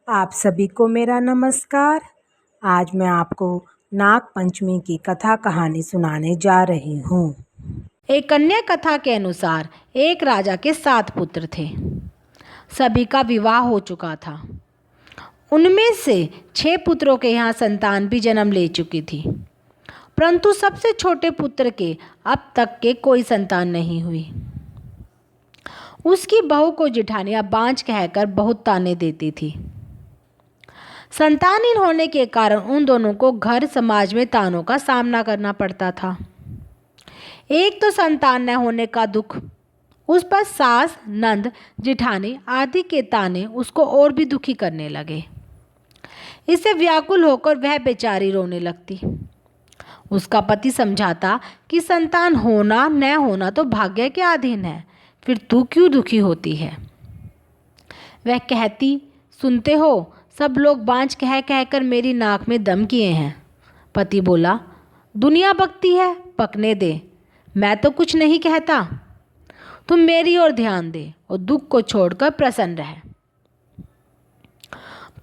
आप सभी को मेरा नमस्कार। आज मैं आपको नाग पंचमी की कथा कहानी सुनाने जा रही हूँ। एक कन्या कथा के अनुसार एक राजा के 7 पुत्र थे। सभी का विवाह हो चुका था। उनमें से 6 पुत्रों के यहाँ संतान भी जन्म ले चुकी थी, परंतु सबसे छोटे पुत्र के अब तक के कोई संतान नहीं हुई। उसकी बहू को जिठानियाँ बांझ कहकर बहुत ताने देती थी। संतानहीन होने के कारण उन दोनों को घर समाज में तानों का सामना करना पड़ता था। एक तो संतान न होने का दुख, उस पर सास, नंद, जिठानी आदि के ताने उसको और भी दुखी करने लगे। इससे व्याकुल होकर वह बेचारी रोने लगती। उसका पति समझाता कि संतान होना न होना तो भाग्य के अधीन है, फिर तू क्यों दुखी होती है। वह कहती, सुनते हो, सब लोग बांझ कह कहकर मेरी नाक में दम किए हैं। पति बोला, दुनिया बकती है, पकने दे, मैं तो कुछ नहीं कहता। तुम मेरी ओर ध्यान दे और दुख को छोड़कर प्रसन्न रह।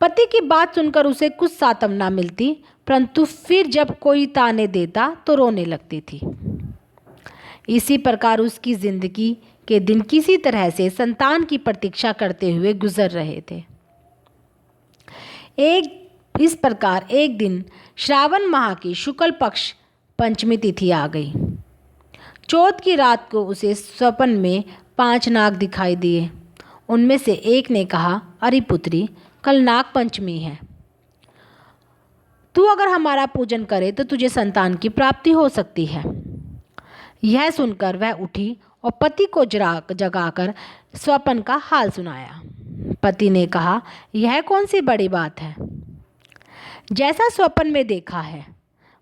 पति की बात सुनकर उसे कुछ सातम ना मिलती, परंतु फिर जब कोई ताने देता तो रोने लगती थी। इसी प्रकार उसकी जिंदगी के दिन किसी तरह से संतान की प्रतीक्षा करते हुए गुजर रहे थे। इस प्रकार एक दिन श्रावण माह की शुक्ल पक्ष पंचमी तिथि आ गई। चौथ की रात को उसे स्वप्न में 5 नाग दिखाई दिए। उनमें से एक ने कहा, अरे पुत्री, कल नाग पंचमी है, तू अगर हमारा पूजन करे तो तुझे संतान की प्राप्ति हो सकती है। यह सुनकर वह उठी और पति को जगाकर स्वप्न का हाल सुनाया। पति ने कहा, यह कौन सी बड़ी बात है? जैसा स्वप्न में देखा है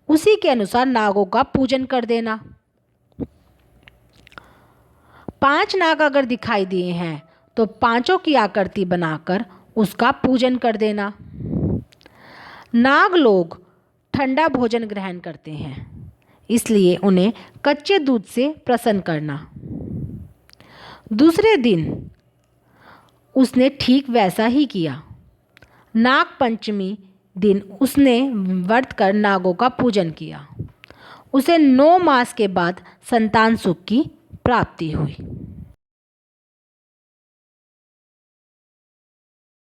उसी के अनुसार नागों का पूजन कर देना। 5 नाग अगर दिखाई दिए हैं तो 5 की आकृति बनाकर उसका पूजन कर देना। नाग लोग ठंडा भोजन ग्रहण करते हैं, इसलिए उन्हें कच्चे दूध से प्रसन्न करना। दूसरे दिन उसने ठीक वैसा ही किया। नाग पंचमी दिन उसने व्रत कर नागों का पूजन किया। उसे 9 मास के बाद संतान सुख की प्राप्ति हुई।